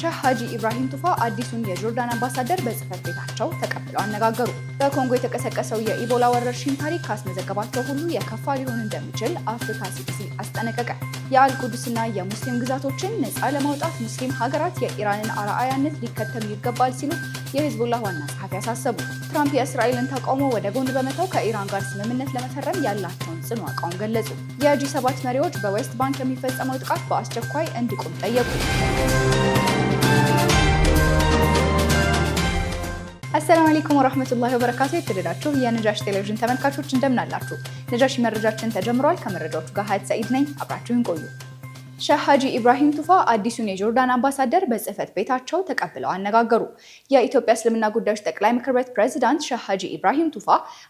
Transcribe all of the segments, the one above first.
ሼህ ሀጂ ኢብራሂም ቱፋ አዲሱን የጆርዳን አምባሳደር በጽህፈት ቤታቸው ተቀብለው አነጋገሩ። በኮንጎ የተቀሰቀሰው የኢቦላ ወረርሽኝ ታሪክ ካስመዘገባቸው ሁሉ የከፋ ሊሆን እንደሚችል አፍሪካ ሲዲሲ አስጠነቀቀ። የአልቁድስና የሙስሊም ግዛቶችን ነፃ ለማውጣት ሙስሊም ሀገራት የኢራንን አርአያነት ሊከተሉ ይገባል ሲሉ የሂዝቦላህ ዋና ጸሐፊ አሳሰቡ። ትራምፕ የእስራኤልን ተቃውሞ ወደ ጎን በመተው ከኢራን ጋር ስምምነት ለመፈረም ያላቸውን ጽኑ አቋም ገለጹ። የጂ7 መሪዎች በዌስት ባንክ የሚፈጸመው ጥቃት በአስቸኳይ እንዲቆም ጠየቁ። አሰላሙ አለይኩም ወራህመቱላሂ ወበረካቱ። የተወደዳችሁ የነጃሺ ቴሌቪዥን ተመልካቾች እንደምን አላችሁ? ነጃሺ መረጃችን ተጀምሯል። ከመረጃዎቹ ጋር ሀያት ሰኢድ ነኝ። አብራችሁን ቆዩ። ሼህ ሀጂ ኢብራሂም ቱፋ አዲሱን የጆርዳን አምባሳደር በጽህፈት ቤታቸው ተቀብለው አነጋገሩ። የኢትዮጵያ እስልምና ጉዳዮች ጠቅላይ ምክር ቤት ፕሬዝዳንት ሼህ ሀጂ ኢብራሂም ቱፋ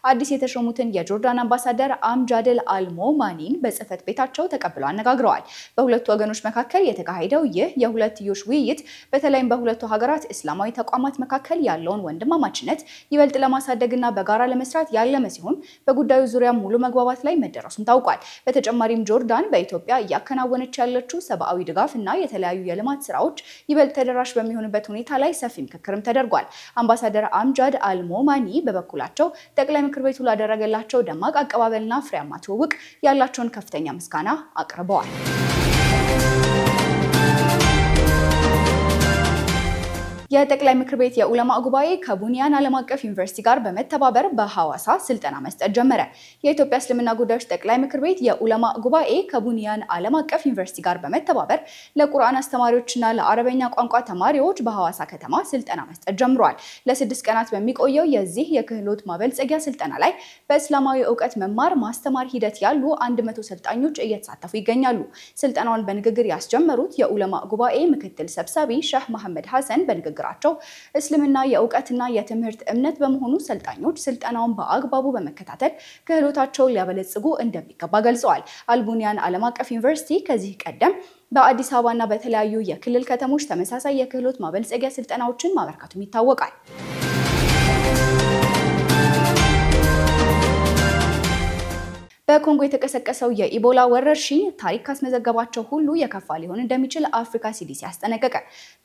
አዲስ የተሾሙትን የጆርዳን አምባሳደር አምጃድል አልሞማኒን በጽህፈት ቤታቸው ተቀብለው አነጋግረዋል። በሁለቱ ወገኖች መካከል የተካሄደው ይህ የሁለትዮሽ ውይይት በተለይም በሁለቱ ሀገራት እስላማዊ ተቋማት መካከል ያለውን ወንድማማችነት ይበልጥ ለማሳደግና በጋራ ለመስራት ያለመ ሲሆን በጉዳዩ ዙሪያ ሙሉ መግባባት ላይ መደረሱም ታውቋል። በተጨማሪም ጆርዳን በኢትዮጵያ እያከናወነች ያለችው ሰብአዊ ድጋፍ እና የተለያዩ የልማት ስራዎች ይበልጥ ተደራሽ በሚሆንበት ሁኔታ ላይ ሰፊ ምክክርም ተደርጓል። አምባሳደር አምጃድ አልሞማኒ በበኩላቸው ጠቅላይ ምክር ቤቱ ላደረገላቸው ደማቅ አቀባበልና ፍሬያማ ትውውቅ ያላቸውን ከፍተኛ ምስጋና አቅርበዋል። የጠቅላይ ምክር ቤት የኡለማ ጉባኤ ከቡኒያን ዓለም አቀፍ ዩኒቨርሲቲ ጋር በመተባበር በሐዋሳ ስልጠና መስጠት ጀመረ። የኢትዮጵያ እስልምና ጉዳዮች ጠቅላይ ምክር ቤት የኡለማ ጉባኤ ከቡኒያን ዓለም አቀፍ ዩኒቨርሲቲ ጋር በመተባበር ለቁርአን አስተማሪዎችና ለአረበኛ ቋንቋ ተማሪዎች በሐዋሳ ከተማ ስልጠና መስጠት ጀምሯል። ለ6 ቀናት በሚቆየው የዚህ የክህሎት ማበልጸጊያ ስልጠና ላይ በእስላማዊ እውቀት መማር ማስተማር ሂደት ያሉ 100 ሰልጣኞች እየተሳተፉ ይገኛሉ። ስልጠናውን በንግግር ያስጀመሩት የኡለማ ጉባኤ ምክትል ሰብሳቢ ሼህ መሐመድ ሐሰን በንግግራቸው እስልምና የእውቀትና የትምህርት እምነት በመሆኑ ሰልጣኞች ስልጠናውን በአግባቡ በመከታተል ክህሎታቸውን ሊያበለጽጉ እንደሚገባ ገልጸዋል። አልቡኒያን ዓለም አቀፍ ዩኒቨርሲቲ ከዚህ ቀደም በአዲስ አበባና በተለያዩ የክልል ከተሞች ተመሳሳይ የክህሎት ማበልጸጊያ ስልጠናዎችን ማበርከቱም ይታወቃል። በኮንጎ የተቀሰቀሰው የኢቦላ ወረርሽኝ ታሪክ ካስመዘገባቸው ሁሉ የከፋ ሊሆን እንደሚችል አፍሪካ ሲዲሲ አስጠነቀቀ።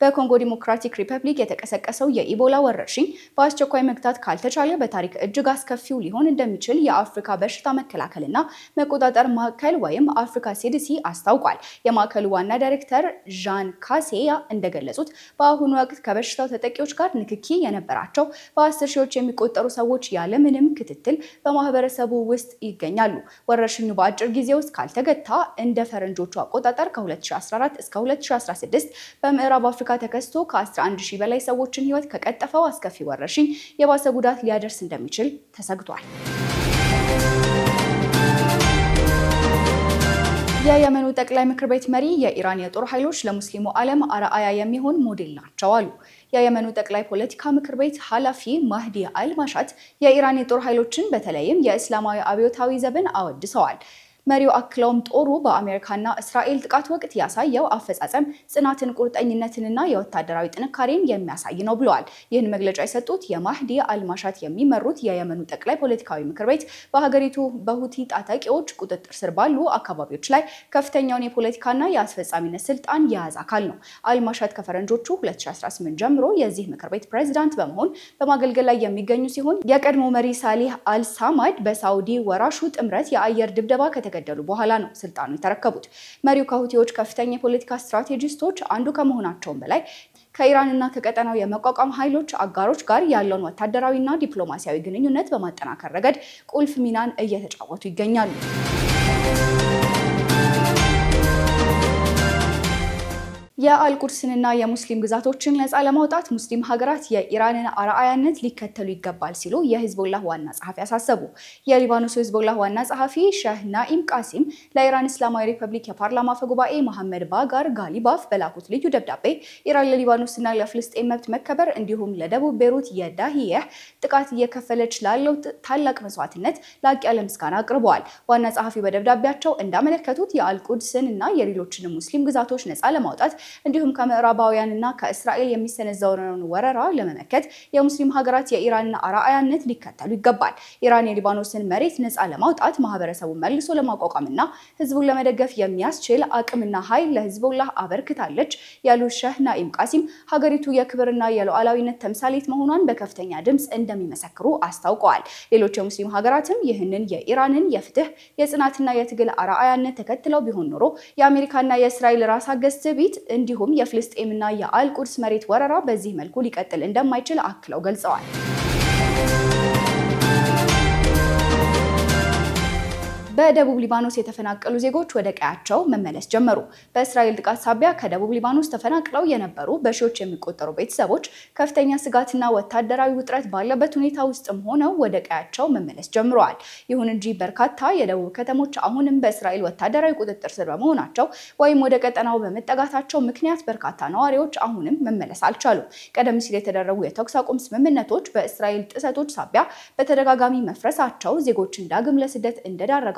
በኮንጎ ዲሞክራቲክ ሪፐብሊክ የተቀሰቀሰው የኢቦላ ወረርሽኝ በአስቸኳይ መግታት ካልተቻለ በታሪክ እጅግ አስከፊው ሊሆን እንደሚችል የአፍሪካ በሽታ መከላከልና መቆጣጠር ማዕከል ወይም አፍሪካ ሲዲሲ አስታውቋል። የማዕከሉ ዋና ዳይሬክተር ዣን ካሴያ እንደገለጹት በአሁኑ ወቅት ከበሽታው ተጠቂዎች ጋር ንክኪ የነበራቸው በ10 ሺዎች የሚቆጠሩ ሰዎች ያለምንም ክትትል በማህበረሰቡ ውስጥ ይገኛሉ። ወረርሽኙ በአጭር ጊዜ ውስጥ ካልተገታ እንደ ፈረንጆቹ አቆጣጠር ከ2014 እስከ 2016 በምዕራብ አፍሪካ ተከስቶ ከ11000 በላይ ሰዎችን ሕይወት ከቀጠፈው አስከፊ ወረርሽኝ የባሰ ጉዳት ሊያደርስ እንደሚችል ተሰግቷል። የየመኑ ጠቅላይ ምክር ቤት መሪ የኢራን የጦር ኃይሎች ለሙስሊሙ ዓለም አርአያ የሚሆን ሞዴል ናቸው አሉ። የየመኑ ጠቅላይ ፖለቲካ ምክር ቤት ኃላፊ ማህዲ አልማሻት የኢራን የጦር ኃይሎችን በተለይም የእስላማዊ አብዮታዊ ዘብን አወድሰዋል። መሪው አክለውም ጦሩ በአሜሪካና እስራኤል ጥቃት ወቅት ያሳየው አፈጻጸም ጽናትን፣ ቁርጠኝነትንና የወታደራዊ ጥንካሬን የሚያሳይ ነው ብለዋል። ይህን መግለጫ የሰጡት የማህዲ አልማሻት የሚመሩት የየመኑ ጠቅላይ ፖለቲካዊ ምክር ቤት በሀገሪቱ በሁቲ ታጣቂዎች ቁጥጥር ስር ባሉ አካባቢዎች ላይ ከፍተኛውን የፖለቲካና የአስፈጻሚነት ስልጣን የያዘ አካል ነው። አልማሻት ከፈረንጆቹ 2018 ጀምሮ የዚህ ምክር ቤት ፕሬዝዳንት በመሆን በማገልገል ላይ የሚገኙ ሲሆን የቀድሞ መሪ ሳሊህ አልሳማድ በሳውዲ ወራሹ ጥምረት የአየር ድብደባ ከተገደሉ በኋላ ነው ስልጣኑ የተረከቡት። መሪው ከሁቲዎች ከፍተኛ የፖለቲካ ስትራቴጂስቶች አንዱ ከመሆናቸውም በላይ ከኢራንና ከቀጠናው የመቋቋም ኃይሎች አጋሮች ጋር ያለውን ወታደራዊና ዲፕሎማሲያዊ ግንኙነት በማጠናከር ረገድ ቁልፍ ሚናን እየተጫወቱ ይገኛሉ። የአልቁድስንና የሙስሊም ግዛቶችን ነፃ ለማውጣት ሙስሊም ሀገራት የኢራንን አርአያነት ሊከተሉ ይገባል ሲሉ የሂዝቦላህ ዋና ጸሐፊ አሳሰቡ። የሊባኖሱ ሂዝቦላህ ዋና ጸሐፊ ሼህ ናኢም ቃሲም ለኢራን እስላማዊ ሪፐብሊክ የፓርላማ አፈ ጉባኤ መሐመድ ባጋር ጋሊባፍ በላኩት ልዩ ደብዳቤ ኢራን ለሊባኖስና ለፍልስጤም መብት መከበር እንዲሁም ለደቡብ ቤሩት የዳሂየህ ጥቃት እየከፈለች ላለው ታላቅ መስዋዕትነት ላቅ ያለ ምስጋና አቅርበዋል። ዋና ጸሐፊው በደብዳቤያቸው እንዳመለከቱት የአልቁድስን እና የሌሎችንም ሙስሊም ግዛቶች ነፃ ለማውጣት እንዲሁም ከምዕራባውያንና ከእስራኤል የሚሰነዘረውን ወረራ ለመመከት የሙስሊም ሀገራት የኢራንን አርአያነት ሊከተሉ ይገባል። ኢራን የሊባኖስን መሬት ነፃ ለማውጣት ማህበረሰቡን መልሶ ለማቋቋምና ህዝቡን ለመደገፍ የሚያስችል አቅምና ኃይል ለሂዝቦላህ አበርክታለች ያሉት ሼህ ናኢም ቃሲም ሀገሪቱ የክብርና የሉዓላዊነት ተምሳሌት መሆኗን በከፍተኛ ድምፅ እንደሚመሰክሩ አስታውቀዋል። ሌሎች የሙስሊም ሀገራትም ይህንን የኢራንን የፍትህ የጽናትና የትግል አርአያነት ተከትለው ቢሆን ኖሮ የአሜሪካና የእስራኤል ራስ አገዝ ትዕቢት እንዲሁም የፍልስጤምና የአልቁድስ መሬት ወረራ በዚህ መልኩ ሊቀጥል እንደማይችል አክለው ገልጸዋል። በደቡብ ሊባኖስ የተፈናቀሉ ዜጎች ወደ ቀያቸው መመለስ ጀመሩ። በእስራኤል ጥቃት ሳቢያ ከደቡብ ሊባኖስ ተፈናቅለው የነበሩ በሺዎች የሚቆጠሩ ቤተሰቦች ከፍተኛ ስጋትና ወታደራዊ ውጥረት ባለበት ሁኔታ ውስጥም ሆነው ወደ ቀያቸው መመለስ ጀምረዋል። ይሁን እንጂ በርካታ የደቡብ ከተሞች አሁንም በእስራኤል ወታደራዊ ቁጥጥር ስር በመሆናቸው ወይም ወደ ቀጠናው በመጠጋታቸው ምክንያት በርካታ ነዋሪዎች አሁንም መመለስ አልቻሉም። ቀደም ሲል የተደረጉ የተኩስ አቁም ስምምነቶች በእስራኤል ጥሰቶች ሳቢያ በተደጋጋሚ መፍረሳቸው ዜጎችን ዳግም ለስደት እንደዳረጋ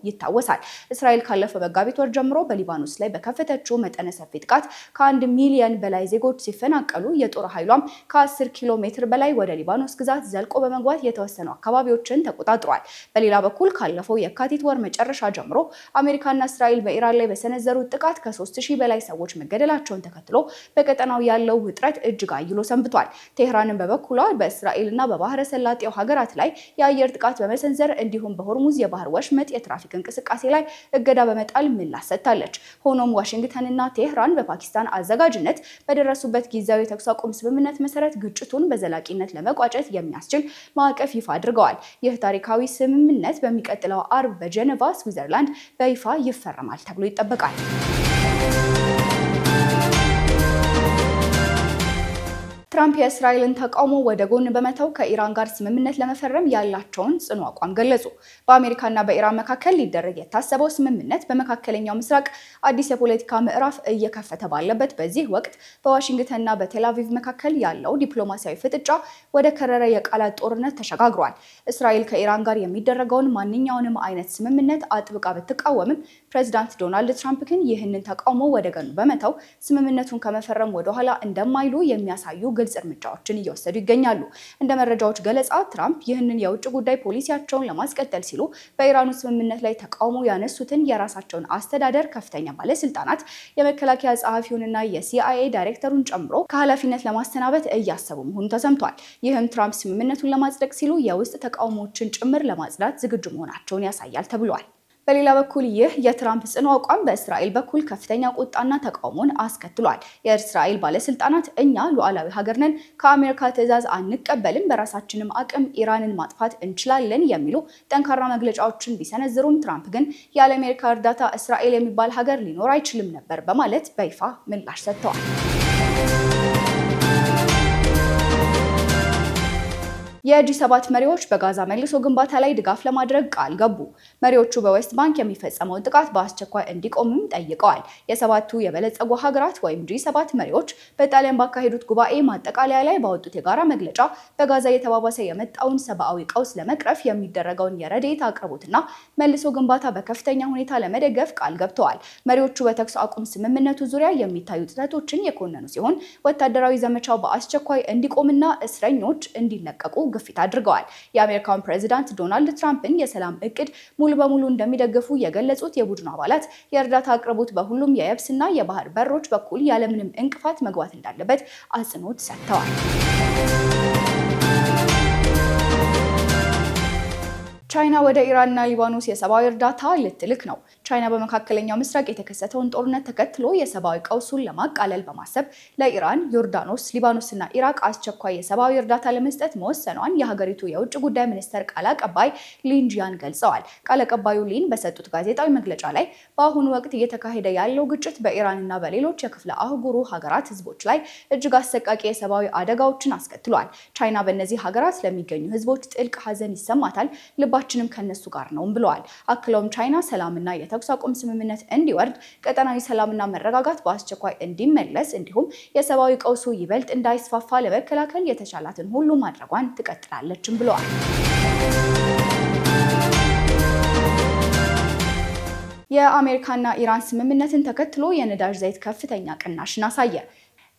ይታወሳል። እስራኤል ካለፈው መጋቢት ወር ጀምሮ በሊባኖስ ላይ በከፈተችው መጠነ ሰፊ ጥቃት ከ1 ሚሊዮን በላይ ዜጎች ሲፈናቀሉ የጦር ኃይሏም ከ10 ኪሎ ሜትር በላይ ወደ ሊባኖስ ግዛት ዘልቆ በመግባት የተወሰኑ አካባቢዎችን ተቆጣጥሯል። በሌላ በኩል ካለፈው የካቲት ወር መጨረሻ ጀምሮ አሜሪካና እስራኤል በኢራን ላይ በሰነዘሩት ጥቃት ከ3000 በላይ ሰዎች መገደላቸውን ተከትሎ በቀጠናው ያለው ውጥረት እጅግ አይሎ ሰንብቷል። ቴህራንን በበኩሏ በእስራኤልና በባህረ ሰላጤው ሀገራት ላይ የአየር ጥቃት በመሰንዘር እንዲሁም በሆርሙዝ የባህር ወሽመጥ የትራፊክ እንቅስቃሴ ላይ እገዳ በመጣል ምላሽ ሰጥታለች። ሆኖም ዋሽንግተንና ቴህራን በፓኪስታን አዘጋጅነት በደረሱበት ጊዜያዊ የተኩስ አቁም ስምምነት መሰረት ግጭቱን በዘላቂነት ለመቋጨት የሚያስችል ማዕቀፍ ይፋ አድርገዋል። ይህ ታሪካዊ ስምምነት በሚቀጥለው አርብ በጄኔቫ ስዊዘርላንድ በይፋ ይፈረማል ተብሎ ይጠበቃል። ትራምፕ የእስራኤልን ተቃውሞ ወደ ጎን በመተው ከኢራን ጋር ስምምነት ለመፈረም ያላቸውን ጽኑ አቋም ገለጹ። በአሜሪካና በኢራን መካከል ሊደረግ የታሰበው ስምምነት በመካከለኛው ምስራቅ አዲስ የፖለቲካ ምዕራፍ እየከፈተ ባለበት በዚህ ወቅት በዋሽንግተንና በቴል አቪቭ መካከል ያለው ዲፕሎማሲያዊ ፍጥጫ ወደ ከረረ የቃላት ጦርነት ተሸጋግሯል። እስራኤል ከኢራን ጋር የሚደረገውን ማንኛውንም አይነት ስምምነት አጥብቃ ብትቃወምም ፕሬዚዳንት ዶናልድ ትራምፕ ግን ይህንን ተቃውሞ ወደ ጎን በመተው ስምምነቱን ከመፈረም ወደኋላ እንደማይሉ የሚያሳዩ ግልጽ እርምጃዎችን እየወሰዱ ይገኛሉ። እንደ መረጃዎች ገለጻ ትራምፕ ይህንን የውጭ ጉዳይ ፖሊሲያቸውን ለማስቀጠል ሲሉ በኢራኑ ስምምነት ላይ ተቃውሞ ያነሱትን የራሳቸውን አስተዳደር ከፍተኛ ባለስልጣናት የመከላከያ ጸሐፊውንና የሲአይኤ ዳይሬክተሩን ጨምሮ ከኃላፊነት ለማሰናበት እያሰቡ መሆኑ ተሰምቷል። ይህም ትራምፕ ስምምነቱን ለማጽደቅ ሲሉ የውስጥ ተቃውሞዎችን ጭምር ለማጽዳት ዝግጁ መሆናቸውን ያሳያል ተብሏል። በሌላ በኩል ይህ የትራምፕ ጽኑ አቋም በእስራኤል በኩል ከፍተኛ ቁጣና ተቃውሞን አስከትሏል። የእስራኤል ባለስልጣናት እኛ ሉዓላዊ ሀገር ነን፣ ከአሜሪካ ትዕዛዝ አንቀበልም፣ በራሳችንም አቅም ኢራንን ማጥፋት እንችላለን የሚሉ ጠንካራ መግለጫዎችን ቢሰነዝሩም ትራምፕ ግን ያለ አሜሪካ እርዳታ እስራኤል የሚባል ሀገር ሊኖር አይችልም ነበር በማለት በይፋ ምላሽ ሰጥተዋል። የጂ7 መሪዎች በጋዛ መልሶ ግንባታ ላይ ድጋፍ ለማድረግ ቃል ገቡ። መሪዎቹ በዌስት ባንክ የሚፈጸመውን ጥቃት በአስቸኳይ እንዲቆምም ጠይቀዋል። የሰባቱ የበለጸጉ ሀገራት ወይም ጂ7 መሪዎች በጣሊያን ባካሄዱት ጉባኤ ማጠቃለያ ላይ ባወጡት የጋራ መግለጫ በጋዛ የተባባሰ የመጣውን ሰብአዊ ቀውስ ለመቅረፍ የሚደረገውን የረድኤት አቅርቦትና መልሶ ግንባታ በከፍተኛ ሁኔታ ለመደገፍ ቃል ገብተዋል። መሪዎቹ በተኩስ አቁም ስምምነቱ ዙሪያ የሚታዩ ጥሰቶችን የኮነኑ ሲሆን ወታደራዊ ዘመቻው በአስቸኳይ እንዲቆምና እስረኞች እንዲለቀቁ ግፊት አድርገዋል። የአሜሪካውን ፕሬዚዳንት ዶናልድ ትራምፕን የሰላም እቅድ ሙሉ በሙሉ እንደሚደግፉ የገለጹት የቡድኑ አባላት የእርዳታ አቅርቦት በሁሉም የየብስና የባህር በሮች በኩል ያለምንም እንቅፋት መግባት እንዳለበት አጽንኦት ሰጥተዋል። ቻይና ወደ ኢራንና ሊባኖስ የሰብአዊ እርዳታ ልትልክ ነው። ቻይና በመካከለኛው ምስራቅ የተከሰተውን ጦርነት ተከትሎ የሰብአዊ ቀውሱን ለማቃለል በማሰብ ለኢራን፣ ዮርዳኖስ፣ ሊባኖስና ኢራቅ አስቸኳይ የሰብአዊ እርዳታ ለመስጠት መወሰኗን የሀገሪቱ የውጭ ጉዳይ ሚኒስቴር ቃል አቀባይ ሊን ጂያን ገልጸዋል። ቃል አቀባዩ ሊን በሰጡት ጋዜጣዊ መግለጫ ላይ በአሁኑ ወቅት እየተካሄደ ያለው ግጭት በኢራንና በሌሎች የክፍለ አህጉሩ ሀገራት ህዝቦች ላይ እጅግ አሰቃቂ የሰብአዊ አደጋዎችን አስከትሏል። ቻይና በእነዚህ ሀገራት ለሚገኙ ህዝቦች ጥልቅ ሀዘን ይሰማታል፣ ልባችንም ከነሱ ጋር ነው ብለዋል። አክለውም ቻይና ሰላምና የተኩስ አቁም ስምምነት እንዲወርድ፣ ቀጠናዊ ሰላምና መረጋጋት በአስቸኳይ እንዲመለስ እንዲሁም የሰብአዊ ቀውሱ ይበልጥ እንዳይስፋፋ ለመከላከል የተቻላትን ሁሉ ማድረጓን ትቀጥላለችም ብለዋል። የአሜሪካና ኢራን ስምምነትን ተከትሎ የነዳጅ ዘይት ከፍተኛ ቅናሽን አሳየ።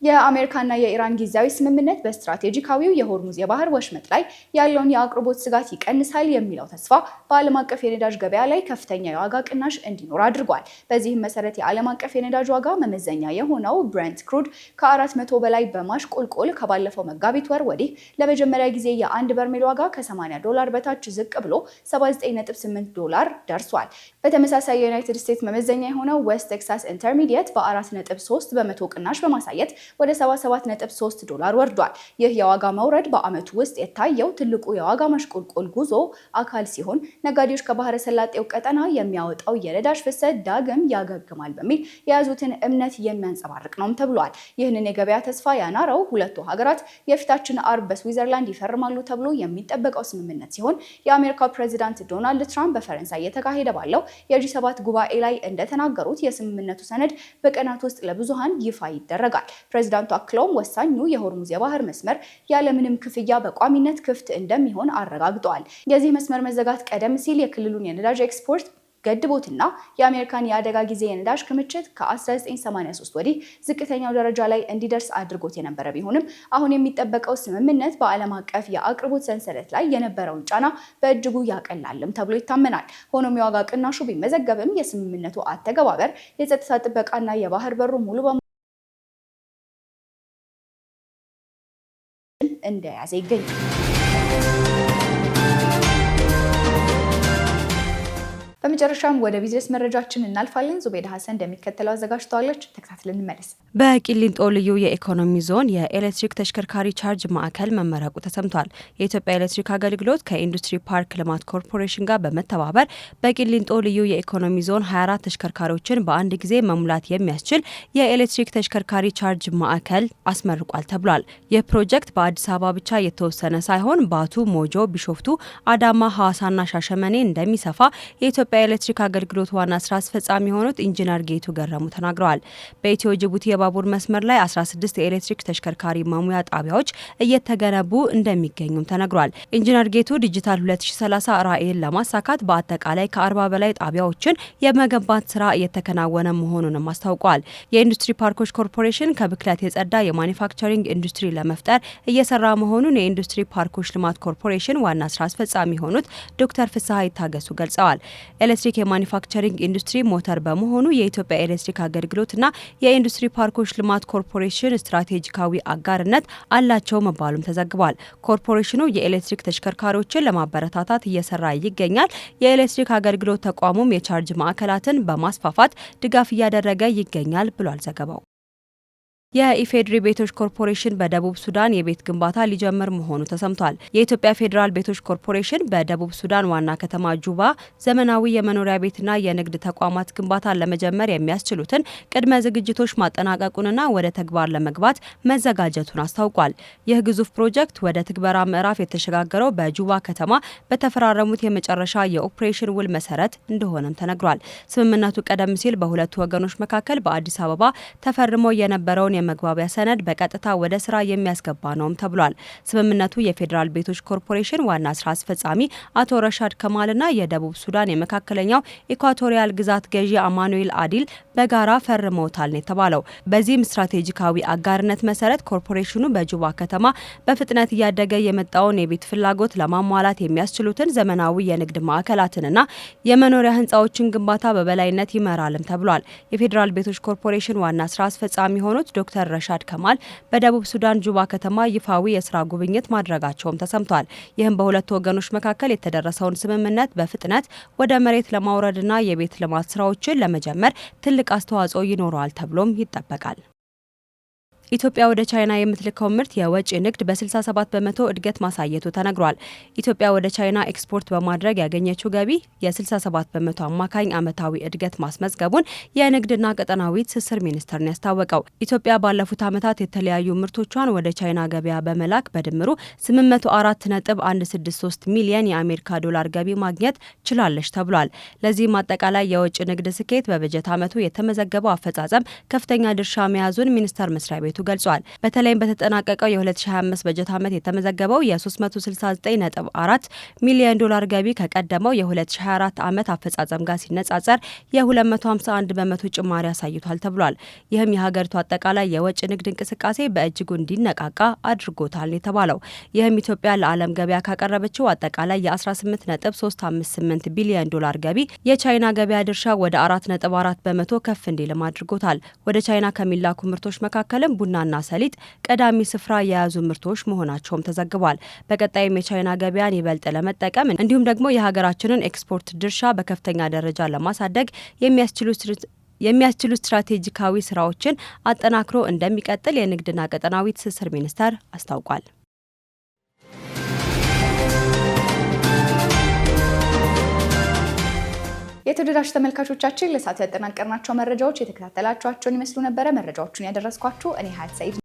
የአሜሪካና የኢራን ጊዜያዊ ስምምነት በስትራቴጂካዊው የሆርሙዝ የባህር ወሽመጥ ላይ ያለውን የአቅርቦት ስጋት ይቀንሳል የሚለው ተስፋ በዓለም አቀፍ የነዳጅ ገበያ ላይ ከፍተኛ የዋጋ ቅናሽ እንዲኖር አድርጓል። በዚህም መሰረት የዓለም አቀፍ የነዳጅ ዋጋ መመዘኛ የሆነው ብሬንት ክሩድ ከ400 በላይ በማሽቆልቆል ከባለፈው መጋቢት ወር ወዲህ ለመጀመሪያ ጊዜ የአንድ በርሜል ዋጋ ከ$80 በታች ዝቅ ብሎ $79.8 ደርሷል። በተመሳሳይ የዩናይትድ ስቴትስ መመዘኛ የሆነው ዌስት ቴክሳስ ኢንተርሚዲየት በ4.3 በመቶ ቅናሽ በማሳየት ወደ $77.3 ወርዷል። ይህ የዋጋ መውረድ በዓመቱ ውስጥ የታየው ትልቁ የዋጋ ማሽቆልቆል ጉዞ አካል ሲሆን ነጋዴዎች ከባህረ ሰላጤው ቀጠና የሚያወጣው የነዳጅ ፍሰት ዳግም ያገግማል በሚል የያዙትን እምነት የሚያንጸባርቅ ነውም ተብሏል። ይህንን የገበያ ተስፋ ያናረው ሁለቱ ሀገራት የፊታችን አርብ በስዊዘርላንድ ይፈርማሉ ተብሎ የሚጠበቀው ስምምነት ሲሆን የአሜሪካው ፕሬዚዳንት ዶናልድ ትራምፕ በፈረንሳይ እየተካሄደ ባለው የጂ7 ጉባኤ ላይ እንደተናገሩት የስምምነቱ ሰነድ በቀናት ውስጥ ለብዙሃን ይፋ ይደረጋል። ፕሬዚዳንቱ አክለውም ወሳኙ የሆርሙዝ የባህር መስመር ያለምንም ክፍያ በቋሚነት ክፍት እንደሚሆን አረጋግጠዋል። የዚህ መስመር መዘጋት ቀደም ሲል የክልሉን የነዳጅ ኤክስፖርት ገድቦትና የአሜሪካን የአደጋ ጊዜ የነዳጅ ክምችት ከ1983 ወዲህ ዝቅተኛው ደረጃ ላይ እንዲደርስ አድርጎት የነበረ ቢሆንም አሁን የሚጠበቀው ስምምነት በዓለም አቀፍ የአቅርቦት ሰንሰለት ላይ የነበረውን ጫና በእጅጉ ያቀላልም ተብሎ ይታመናል። ሆኖም የዋጋ ቅናሹ ቢመዘገብም የስምምነቱ አተገባበር የጸጥታ ጥበቃና የባህር በሩ ሙሉ በሙሉ እንደያዘ ይገኛል። በመጨረሻም ወደ ቢዝነስ መረጃችን እናልፋለን። ዙቤዳ ሀሰን እንደሚከተለው አዘጋጅተዋለች። ተከታትለን እንመለስ። በቂሊንጦ ልዩ የኢኮኖሚ ዞን የኤሌክትሪክ ተሽከርካሪ ቻርጅ ማዕከል መመረቁ ተሰምቷል። የኢትዮጵያ ኤሌክትሪክ አገልግሎት ከኢንዱስትሪ ፓርክ ልማት ኮርፖሬሽን ጋር በመተባበር በቂሊንጦ ልዩ የኢኮኖሚ ዞን 24 ተሽከርካሪዎችን በአንድ ጊዜ መሙላት የሚያስችል የኤሌክትሪክ ተሽከርካሪ ቻርጅ ማዕከል አስመርቋል ተብሏል። ይህ ፕሮጀክት በአዲስ አበባ ብቻ የተወሰነ ሳይሆን ባቱ፣ ሞጆ፣ ቢሾፍቱ፣ አዳማ፣ ሐዋሳና ሻሸመኔ እንደሚሰፋ የኢትዮጵያ ኤሌክትሪክ አገልግሎት ዋና ስራ አስፈጻሚ የሆኑት ኢንጂነር ጌቱ ገረሙ ተናግረዋል። በኢትዮ ጅቡቲ የባቡር መስመር ላይ 16 የኤሌክትሪክ ተሽከርካሪ ማሙያ ጣቢያዎች እየተገነቡ እንደሚገኙም ተነግሯል። ኢንጂነር ጌቱ ዲጂታል 2030 ራዕይን ለማሳካት በአጠቃላይ ከ40 በላይ ጣቢያዎችን የመገንባት ስራ እየተከናወነ መሆኑንም አስታውቋል። የኢንዱስትሪ ፓርኮች ኮርፖሬሽን ከብክለት የጸዳ የማኒፋክቸሪንግ ኢንዱስትሪ ለመፍጠር እየሰራ መሆኑን የኢንዱስትሪ ፓርኮች ልማት ኮርፖሬሽን ዋና ስራ አስፈጻሚ የሆኑት ዶክተር ፍስሐ ይታገሱ ገልጸዋል። ኤሌክትሪክ የማኒፋክቸሪንግ ኢንዱስትሪ ሞተር በመሆኑ የኢትዮጵያ ኤሌክትሪክ አገልግሎትና የኢንዱስትሪ ፓርኮች ልማት ኮርፖሬሽን ስትራቴጂካዊ አጋርነት አላቸው መባሉም ተዘግቧል። ኮርፖሬሽኑ የኤሌክትሪክ ተሽከርካሪዎችን ለማበረታታት እየሰራ ይገኛል። የኤሌክትሪክ አገልግሎት ተቋሙም የቻርጅ ማዕከላትን በማስፋፋት ድጋፍ እያደረገ ይገኛል ብሏል ዘገባው። የኢፌዴሪ ቤቶች ኮርፖሬሽን በደቡብ ሱዳን የቤት ግንባታ ሊጀምር መሆኑ ተሰምቷል። የኢትዮጵያ ፌዴራል ቤቶች ኮርፖሬሽን በደቡብ ሱዳን ዋና ከተማ ጁባ ዘመናዊ የመኖሪያ ቤትና የንግድ ተቋማት ግንባታ ለመጀመር የሚያስችሉትን ቅድመ ዝግጅቶች ማጠናቀቁንና ወደ ተግባር ለመግባት መዘጋጀቱን አስታውቋል። ይህ ግዙፍ ፕሮጀክት ወደ ትግበራ ምዕራፍ የተሸጋገረው በጁባ ከተማ በተፈራረሙት የመጨረሻ የኦፕሬሽን ውል መሰረት እንደሆነም ተነግሯል። ስምምነቱ ቀደም ሲል በሁለቱ ወገኖች መካከል በአዲስ አበባ ተፈርሞ የነበረውን የመግባቢያ ሰነድ በቀጥታ ወደ ስራ የሚያስገባ ነውም ተብሏል። ስምምነቱ የፌዴራል ቤቶች ኮርፖሬሽን ዋና ስራ አስፈጻሚ አቶ ረሻድ ከማልና የደቡብ ሱዳን የመካከለኛው ኢኳቶሪያል ግዛት ገዢ አማኑኤል አዲል በጋራ ፈርመውታል ነው የተባለው። በዚህም ስትራቴጂካዊ አጋርነት መሰረት ኮርፖሬሽኑ በጁባ ከተማ በፍጥነት እያደገ የመጣውን የቤት ፍላጎት ለማሟላት የሚያስችሉትን ዘመናዊ የንግድ ማዕከላትንና የመኖሪያ ህንፃዎችን ግንባታ በበላይነት ይመራልም ተብሏል። የፌዴራል ቤቶች ኮርፖሬሽን ዋና ስራ አስፈጻሚ የሆኑት ዶክተር ረሻድ ከማል በደቡብ ሱዳን ጁባ ከተማ ይፋዊ የስራ ጉብኝት ማድረጋቸውም ተሰምቷል። ይህም በሁለቱ ወገኖች መካከል የተደረሰውን ስምምነት በፍጥነት ወደ መሬት ለማውረድና የቤት ልማት ስራዎችን ለመጀመር ትልቅ አስተዋጽኦ ይኖረዋል ተብሎም ይጠበቃል። ኢትዮጵያ ወደ ቻይና የምትልከው ምርት የወጪ ንግድ በ67 በመቶ እድገት ማሳየቱ ተነግሯል። ኢትዮጵያ ወደ ቻይና ኤክስፖርት በማድረግ ያገኘችው ገቢ የ67 በመቶ አማካኝ ዓመታዊ እድገት ማስመዝገቡን የንግድና ቀጠናዊ ትስስር ሚኒስቴር ነው ያስታወቀው። ኢትዮጵያ ባለፉት ዓመታት የተለያዩ ምርቶቿን ወደ ቻይና ገበያ በመላክ በድምሩ 804.163 ሚሊዮን የአሜሪካ ዶላር ገቢ ማግኘት ችላለች ተብሏል። ለዚህም አጠቃላይ የወጪ ንግድ ስኬት በበጀት ዓመቱ የተመዘገበው አፈጻጸም ከፍተኛ ድርሻ መያዙን ሚኒስቴር መስሪያ ቤቱ ገልጿል። በተለይም በተጠናቀቀው የ2025 በጀት ዓመት የተመዘገበው የ369.4 ሚሊዮን ዶላር ገቢ ከቀደመው የ2024 ዓመት አፈጻጸም ጋር ሲነጻጸር የ251 በመቶ ጭማሪ አሳይቷል ተብሏል። ይህም የሀገሪቱ አጠቃላይ የወጪ ንግድ እንቅስቃሴ በእጅጉ እንዲነቃቃ አድርጎታል የተባለው። ይህም ኢትዮጵያ ለዓለም ገበያ ካቀረበችው አጠቃላይ የ18.358 ቢሊዮን ዶላር ገቢ የቻይና ገበያ ድርሻ ወደ 4.4 በመቶ ከፍ እንዲልም አድርጎታል። ወደ ቻይና ከሚላኩ ምርቶች መካከልም ቡናና ሰሊጥ ቀዳሚ ስፍራ የያዙ ምርቶች መሆናቸውም ተዘግቧል። በቀጣይም የቻይና ገበያን ይበልጥ ለመጠቀም እንዲሁም ደግሞ የሀገራችንን ኤክስፖርት ድርሻ በከፍተኛ ደረጃ ለማሳደግ የሚያስችሉ ስትራቴጂካዊ ስራዎችን አጠናክሮ እንደሚቀጥል የንግድና ቀጠናዊ ትስስር ሚኒስቴር አስታውቋል። የተወደዳችሁ ተመልካቾቻችን ለሰዓቱ ያጠናቀርናቸው መረጃዎች የተከታተላችኋቸውን ይመስሉ ነበረ። መረጃዎቹን ያደረስኳችሁ እኔ ሀያት ሰይድ